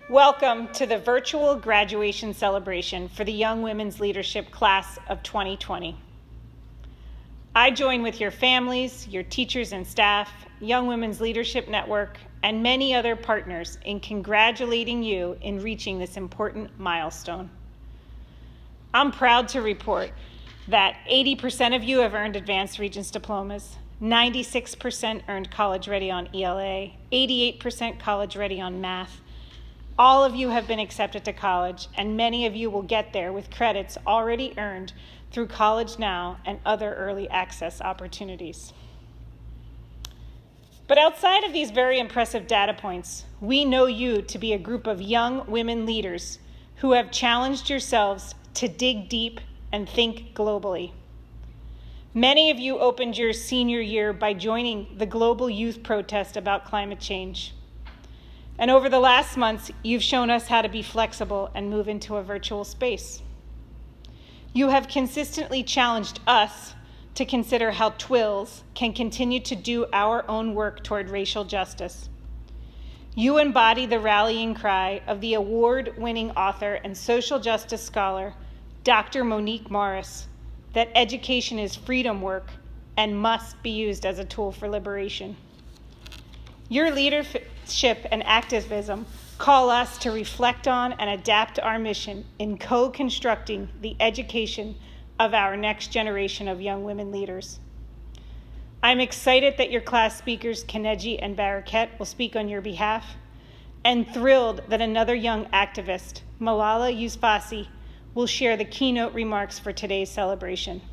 Welcome to the virtual graduation celebration for the Young Women's Leadership Class of 2020. I join with your families, your teachers and staff, Young Women's Leadership Network, and many other partners in congratulating you in reaching this important milestone. I'm proud to report that 80% of you have earned Advanced Regents diplomas, 96% earned College Ready on ELA, 88% College Ready on math. All of you have been accepted to college, and many of you will get there with credits already earned through College Now and other early access opportunities. But outside of these very impressive data points, we know you to be a group of young women leaders who have challenged yourselves to dig deep and think globally. Many of you opened your senior year by joining the global youth protest about climate change. And over the last months, you've shown us how to be flexible and move into a virtual space. You have consistently challenged us to consider how TYWLS can continue to do our own work toward racial justice. You embody the rallying cry of the award-winning author and social justice scholar, Dr. Monique Morris, that education is freedom work and must be used as a tool for liberation. Your leadership and activism call us to reflect on and adapt our mission in co-constructing the education of our next generation of young women leaders. I'm excited that your class speakers, Keneji and Baraket, will speak on your behalf, and thrilled that another young activist, Malala Yousafzai, will share the keynote remarks for today's celebration.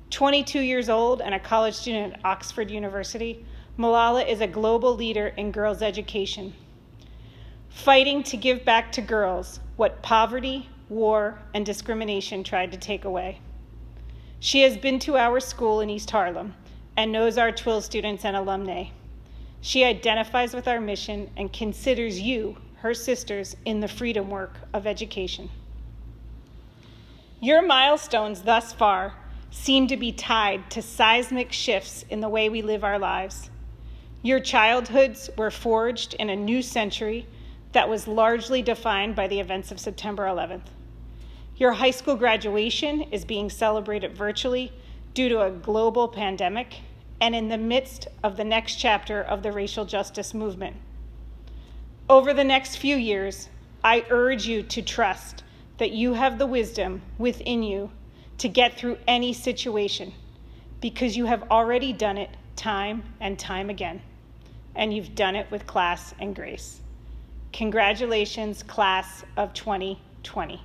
22 years old and a college student at Oxford University, Malala is a global leader in girls' education, fighting to give back to girls what poverty, war, and discrimination tried to take away. She has been to our school in East Harlem and knows our TWYLS students and alumni. She identifies with our mission and considers you, her sisters, in the freedom work of education. Your milestones thus far seem to be tied to seismic shifts in the way we live our lives. Your childhoods were forged in a new century that was largely defined by the events of September 11th. Your high school graduation is being celebrated virtually due to a global pandemic and in the midst of the next chapter of the racial justice movement. Over the next few years, I urge you to trust that you have the wisdom within you to get through any situation, because you have already done it time and time again, and you've done it with class and grace. Congratulations, class of 2020.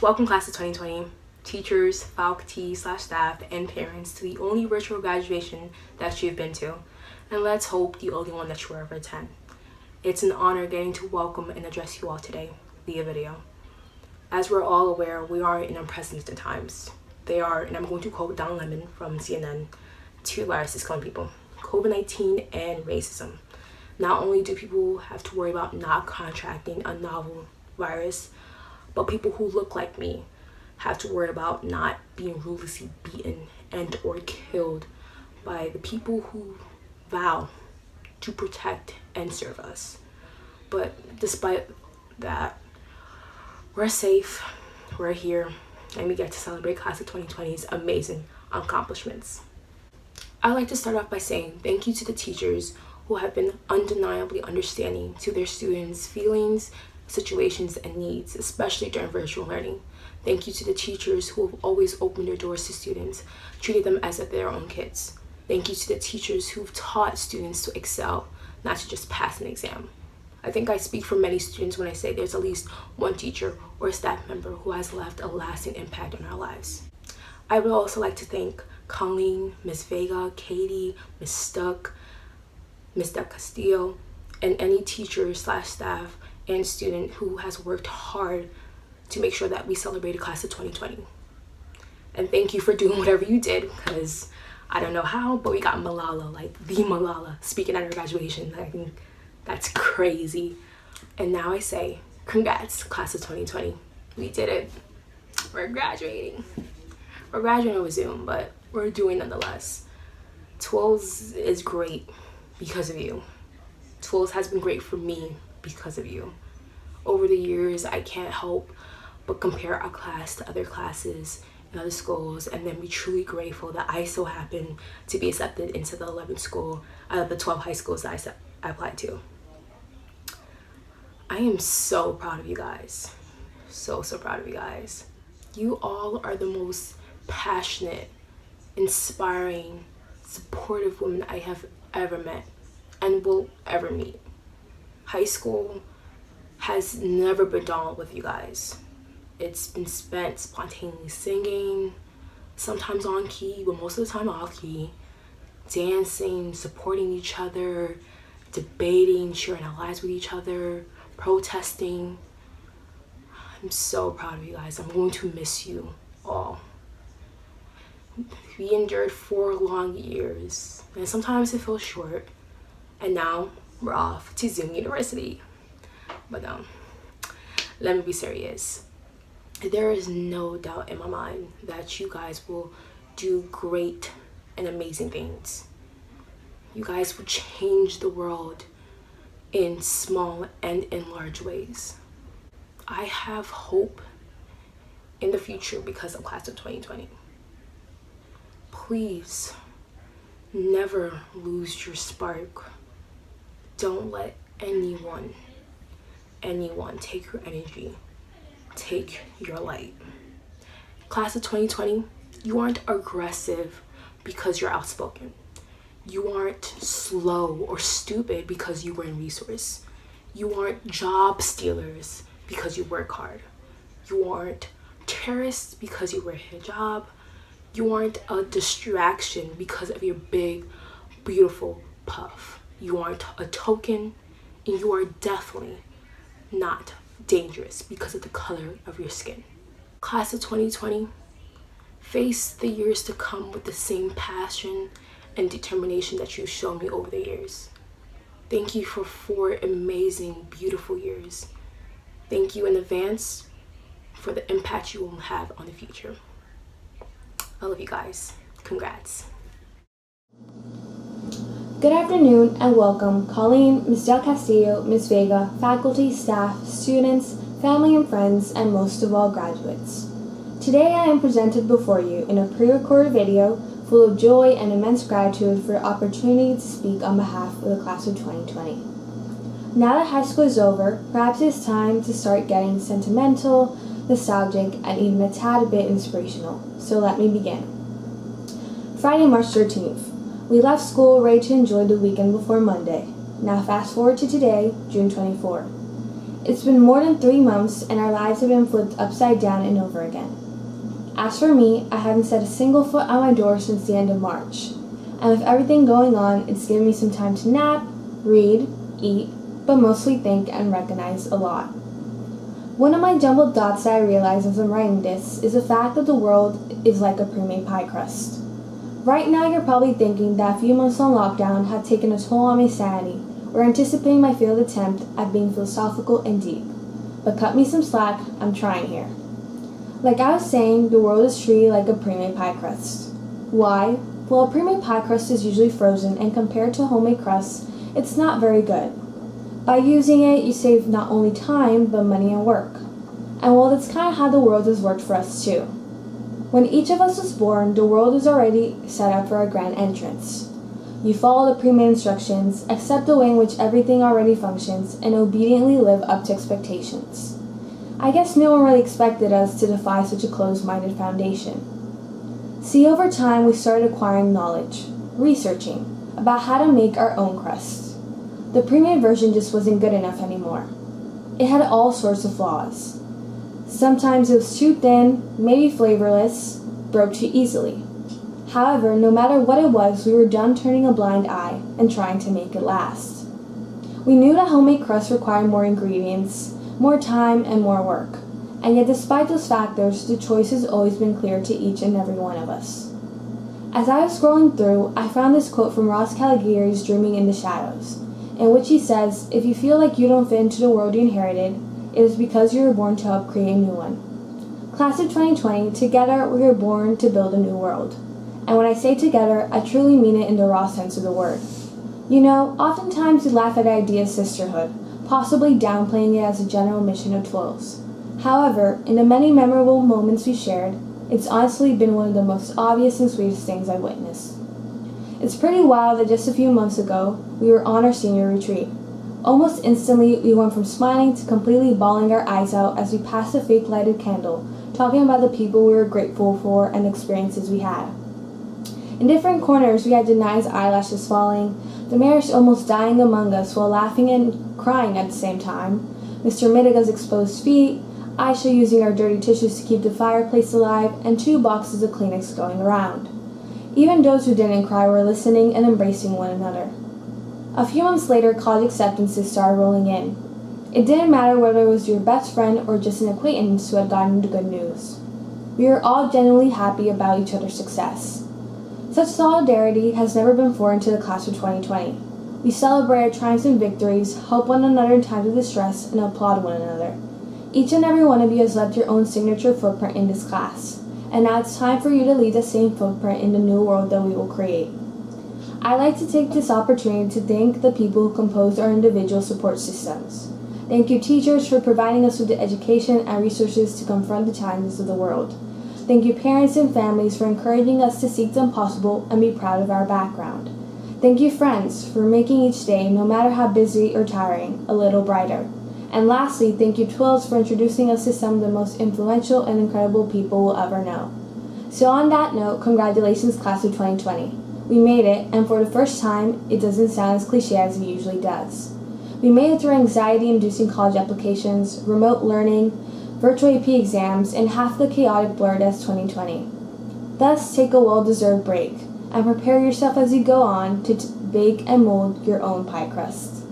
Welcome, class of 2020, teachers, faculty/staff, and parents, to the only virtual graduation that you've been to, and let's hope the only one that you will ever attend. It's an honor getting to welcome and address you all today via video. As we're all aware, we are in unprecedented times. They are, and I'm going to quote Don Lemon from CNN, two viruses killing people: COVID-19 and racism. Not only do people have to worry about not contracting a novel virus, but people who look like me have to worry about not being ruthlessly beaten and or killed by the people who vow to protect and serve us. But despite that, we're safe, we're here, and we get to celebrate class of 2020's amazing accomplishments. I'd like to start off by saying thank you to the teachers who have been undeniably understanding to their students' feelings, situations, and needs, especially during virtual learning. Thank you to the teachers who have always opened their doors to students, treated them as if they're their own kids. Thank you to the teachers who've taught students to excel, not to just pass an exam. I think I speak for many students when I say there's at least one teacher or staff member who has left a lasting impact on our lives. I would also like to thank Colleen, Ms. Vega, Katie, Ms. Stuck, Ms. Del Castillo, and any teacher/staff and student who has worked hard to make sure that we celebrated class of 2020. And thank you for doing whatever you did, because I don't know how, but we got Malala, like the Malala, speaking at her graduation. I think that's crazy. And now I say, congrats, class of 2020. We did it. We're graduating. We're graduating with Zoom, but we're doing nonetheless. TYWLS is great because of you. TYWLS has been great for me because of you. Over the years, I can't help but compare our class to other classes in other schools and then be truly grateful that I so happen to be accepted into the 11th school out of the 12 high schools that I applied to. I am so proud of you guys. So proud of you guys. You all are the most passionate, inspiring, supportive women I have ever met and will ever meet. High school has never been dull with you guys. It's been spent spontaneously singing, sometimes on key, but most of the time off key, dancing, supporting each other, debating, sharing our lives with each other, protesting. I'm so proud of you guys. I'm going to miss you all. We endured 4 long years, and sometimes it feels short, and now we're off to Zoom University. But let me be serious. There is no doubt in my mind that you guys will do great and amazing things. You guys will change the world in small and in large ways. I have hope in the future because of class of 2020. Please never lose your spark. Don't let anyone take your energy, take your light. Class of 2020, you aren't aggressive because you're outspoken. You aren't slow or stupid because you were in resource. You aren't job stealers because you work hard. You aren't terrorists because you wear hijab. You aren't a distraction because of your big, beautiful puff. You aren't a token, and you are definitely not dangerous because of the color of your skin. Class of 2020, face the years to come with the same passion and determination that you've shown me over the years. Thank you for 4 amazing, beautiful years. Thank you in advance for the impact you will have on the future. I love you guys. Congrats. Good afternoon and welcome, Colleen, Ms. Del Castillo, Ms. Vega, faculty, staff, students, family and friends, and most of all, graduates. Today I am presented before you in a pre-recorded video full of joy and immense gratitude for the opportunity to speak on behalf of the class of 2020. Now that high school is over, perhaps it's time to start getting sentimental, nostalgic, and even a tad bit inspirational. So let me begin. Friday, March 13th. We left school ready to enjoy the weekend before Monday. Now fast forward to today, June 24. It's been more than 3 months and our lives have been flipped upside down and over again. As for me, I haven't set a single foot out my door since the end of March. And with everything going on, it's given me some time to nap, read, eat, but mostly think and recognize a lot. One of my jumbled thoughts that I realized as I'm writing this is the fact that the world is like a pre-made pie crust. Right now you're probably thinking that a few months on lockdown have taken a toll on my sanity, or anticipating my failed attempt at being philosophical and deep. But cut me some slack, I'm trying here. Like I was saying, the world is treated like a pre-made pie crust. Why? Well, a pre-made pie crust is usually frozen, and compared to homemade crust, it's not very good. By using it, you save not only time, but money and work. And well, that's kind of how the world has worked for us too. When each of us was born, the world was already set up for a grand entrance. You follow the pre-made instructions, accept the way in which everything already functions, and obediently live up to expectations. I guess no one really expected us to defy such a closed-minded foundation. See, over time we started acquiring knowledge, researching, about how to make our own crust. The pre-made version just wasn't good enough anymore. It had all sorts of flaws. Sometimes it was too thin, maybe flavorless, broke too easily. However, no matter what it was, we were done turning a blind eye and trying to make it last. We knew that homemade crusts required more ingredients, more time, and more work. And yet despite those factors, the choice has always been clear to each and every one of us. As I was scrolling through, I found this quote from Ross Caligieri's Dreaming in the Shadows, in which he says, "If you feel like you don't fit into the world you inherited, it is because you were born to help create a new one." Class of 2020, together we were born to build a new world. And when I say together, I truly mean it in the raw sense of the word. You know, oftentimes we laugh at the idea of sisterhood, possibly downplaying it as a general mission of TYWLS. However, in the many memorable moments we shared, it's honestly been one of the most obvious and sweetest things I've witnessed. It's pretty wild that just a few months ago, we were on our senior retreat. Almost instantly, we went from smiling to completely bawling our eyes out as we passed a fake lighted candle, talking about the people we were grateful for and experiences we had. In different corners, we had Denai's eyelashes falling, Damaris almost dying among us while laughing and crying at the same time, Mr. Mitiga's exposed feet, Aisha using our dirty tissues to keep the fireplace alive, and 2 boxes of Kleenex going around. Even those who didn't cry were listening and embracing one another. A few months later, college acceptances started rolling in. It didn't matter whether it was your best friend or just an acquaintance who had gotten the good news. We were all genuinely happy about each other's success. Such solidarity has never been foreign to the class of 2020. We celebrate our triumphs and victories, help one another in times of distress, and applaud one another. Each and every one of you has left your own signature footprint in this class, and now it's time for you to leave the same footprint in the new world that we will create. I'd like to take this opportunity to thank the people who composed our individual support systems. Thank you, teachers, for providing us with the education and resources to confront the challenges of the world. Thank you, parents and families, for encouraging us to seek the impossible and be proud of our background. Thank you, friends, for making each day, no matter how busy or tiring, a little brighter. And lastly, thank you, TYWLS, for introducing us to some of the most influential and incredible people we'll ever know. So on that note, congratulations, class of 2020. We made it, and for the first time, it doesn't sound as cliche as it usually does. We made it through anxiety-inducing college applications, remote learning, virtual AP exams, and half the chaotic blur that's 2020. Thus, take a well-deserved break, and prepare yourself as you go on to bake and mold your own pie crust.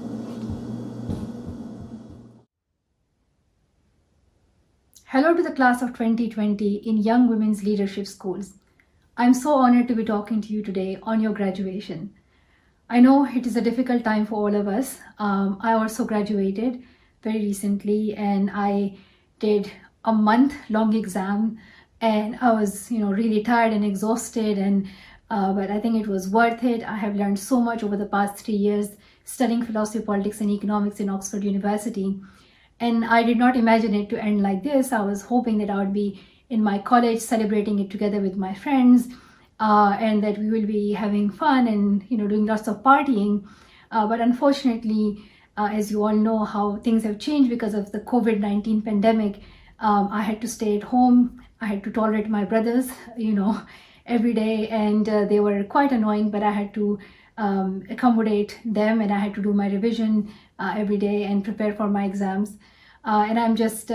Hello to the class of 2020 in Young Women's Leadership Schools. I'm so honored to be talking to you today on your graduation. I know it is a difficult time for all of us. I also graduated very recently, and I did a month-long exam, and I was, really tired and exhausted, but I think it was worth it. I have learned so much over the past 3 years studying philosophy, politics, and economics in Oxford University. And I did not imagine it to end like this. I was hoping that I would be in my college celebrating it together with my friends, and that we will be having fun and doing lots of partying. But unfortunately, as you all know how things have changed because of the COVID-19 pandemic, I had to stay at home. I had to tolerate my brothers, every day, and they were quite annoying, but I had to accommodate them, and I had to do my revision every day and prepare for my exams. And I'm just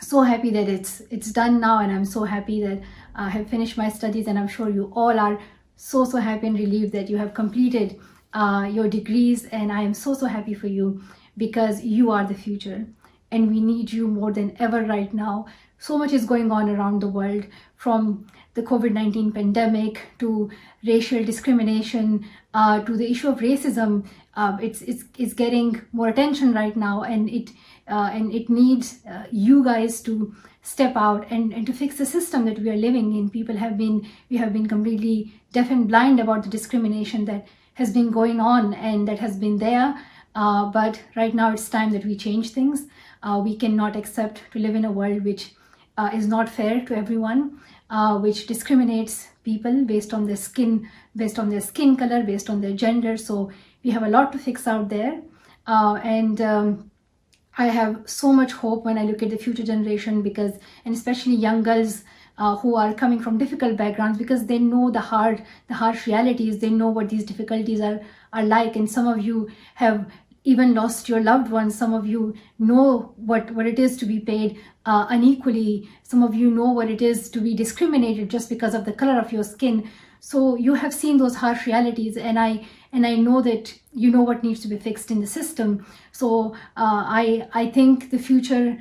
so happy that it's done now, and I'm so happy that I have finished my studies, and I'm sure you all are so happy and relieved that you have completed your degrees, and I am so happy for you because you are the future, and we need you more than ever right now. So much is going on around the world, from the COVID-19 pandemic to racial discrimination to the issue of racism. It's getting more attention right now, and it needs you guys to step out and to fix the system that we are living in. We have been completely deaf and blind about the discrimination that has been going on and that has been there. But right now it's time that we change things. We cannot accept to live in a world which is not fair to everyone, which discriminates people based on their skin color, based on their gender. So we have a lot to fix out there. And I have so much hope when I look at the future generation, and especially young girls who are coming from difficult backgrounds, because they know the harsh realities. They know what these difficulties are like. And some of you have even lost your loved ones. Some of you know what it is to be paid unequally. Some of you know what it is to be discriminated just because of the color of your skin. So you have seen those harsh realities, and I know that you know what needs to be fixed in the system. So I think the future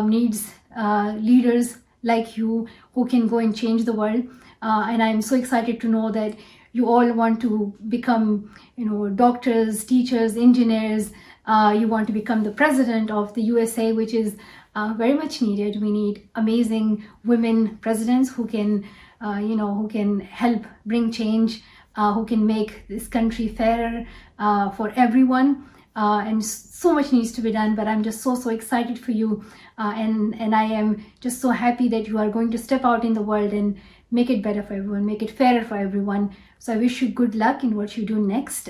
needs leaders like you who can go and change the world. And I'm so excited to know that you all want to become, doctors, teachers, engineers. You want to become the president of the USA, which is very much needed. We need amazing women presidents who can, who can help bring change who can make this country fairer for everyone. And so much needs to be done, but I'm just so excited for you, and I am just so happy that you are going to step out in the world and make it better for everyone, make it fairer for everyone. So I wish you good luck in what you do next.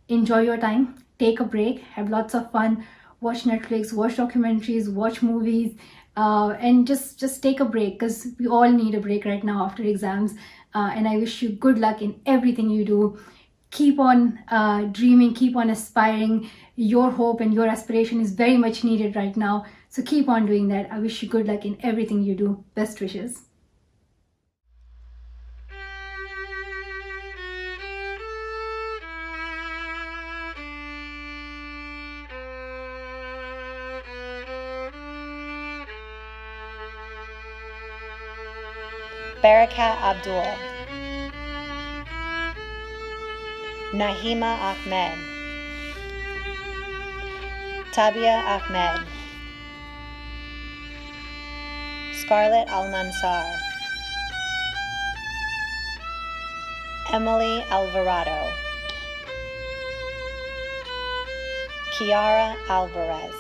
Enjoy your time, take a break, have lots of fun, watch Netflix, watch documentaries, watch movies, and just take a break, because we all need a break right now after exams. And I wish you good luck in everything you do. Keep on dreaming, keep on aspiring. Your hope and your aspiration is very much needed right now. So keep on doing that. I wish you good luck in everything you do. Best wishes. Baraka Abdul, Nahima Ahmed, Tabia Ahmed, Scarlett Al-Nansar, Emily Alvarado, Kiara Alvarez,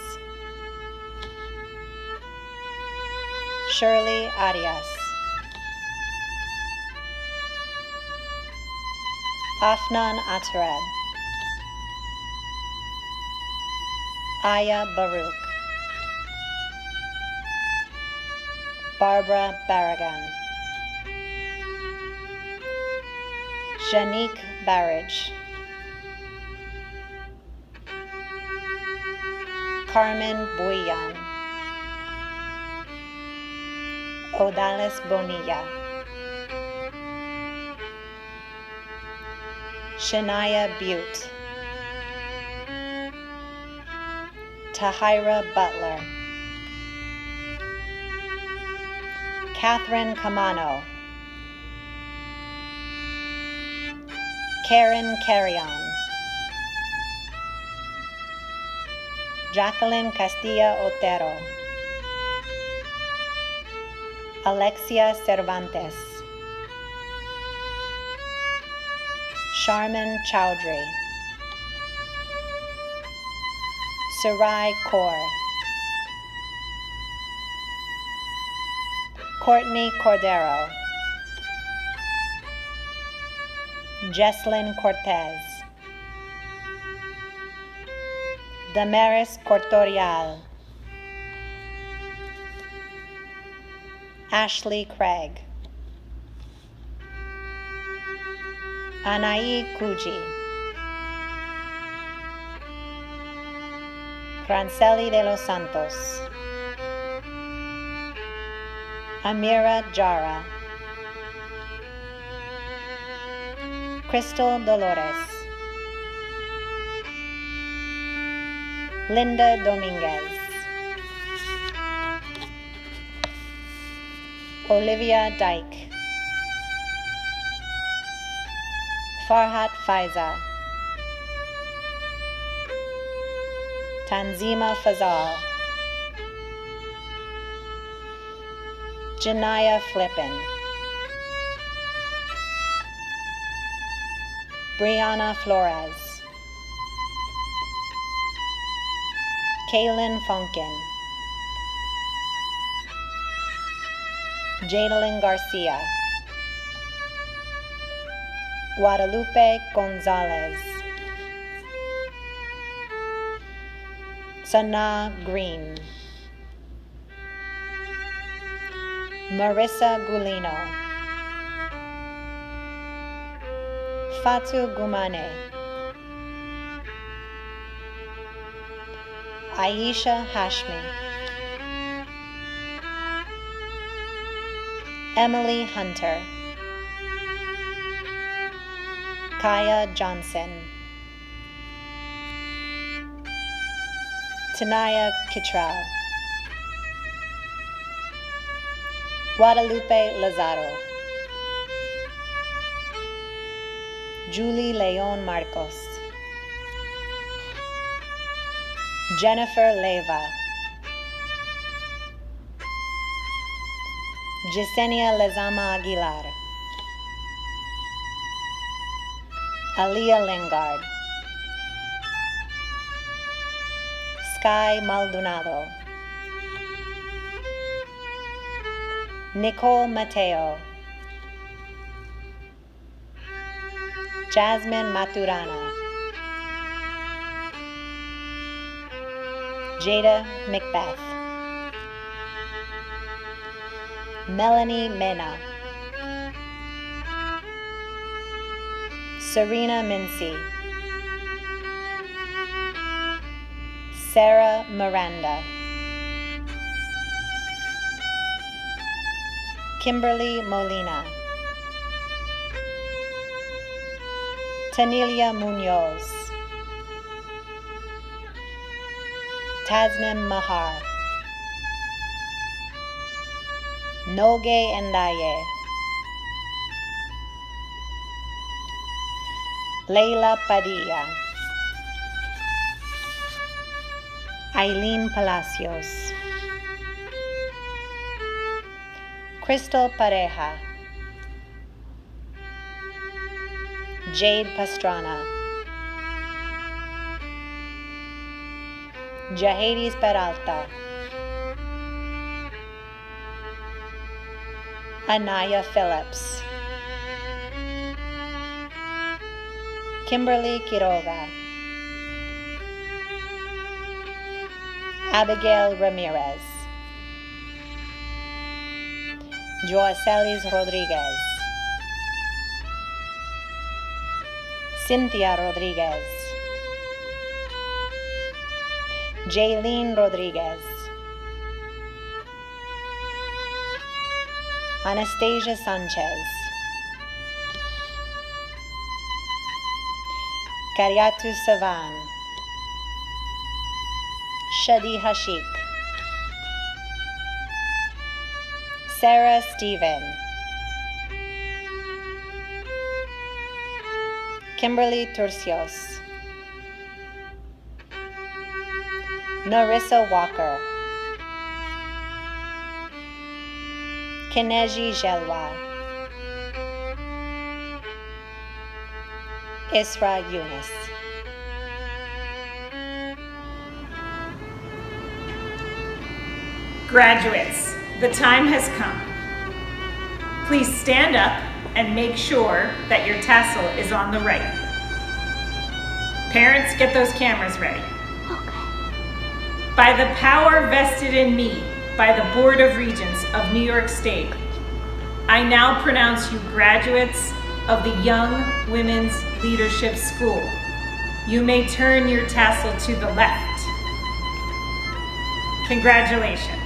Shirley Arias, Afnan Atareb, Aya Baruch, Barbara Barragan, Janique Barrage, Carmen Buyan, Odalis Bonilla, Shania Butte, Tahira Butler, Catherine Camano, Karen Carrion, Jacqueline Castilla Otero, Alexia Cervantes, Sharman Chowdhury, Sarai Kaur, Courtney Cordero, Jesslyn Cortez, Damaris Cortorial, Ashley Craig, Anai Cuji, Franceli de los Santos, Amira Jara, Crystal Dolores, Linda Dominguez, Olivia Dyke, Farhat Faiza, Tanzima Fazal, Janaya Flippin, Brianna Flores, Kaylin Funkin, Jadalyn Garcia, Guadalupe Gonzalez, Sana Green, Marissa Gulino, Fatu Gumane, Aisha Hashmi, Emily Hunter, Kaya Johnson, Tanaya Kittrell, Guadalupe Lazaro, Julie Leon Marcos, Jennifer Leva, Yesenia Lezama Aguilar, Aliyah Lingard, Sky Maldonado, Nicole Mateo, Jasmine Maturana, Jada Macbeth, Melanie Mena, Serena Mincy, Sarah Miranda, Kimberly Molina, Tanilia Munoz, Tasnim Mahar, Noge Ndaye, Leila Padilla, Eileen Palacios, Crystal Pareja, Jade Pastrana, Jahadis Peralta, Anaya Phillips, Kimberly Quiroga, Abigail Ramirez, Joacelis Rodriguez, Cynthia Rodriguez, Jaylene Rodriguez, Anastasia Sanchez, Karyatu Savan, Shadi Hashik, Sarah Stephen, Kimberly Turcios, Narissa Walker, Kineji Jelwa, Isra Yunus. Graduates, the time has come. Please stand up and make sure that your tassel is on the right. Parents, get those cameras ready. By the power vested in me by the Board of Regents of New York State, I now pronounce you graduates of the Young Women's Leadership School. You may turn your tassel to the left. Congratulations.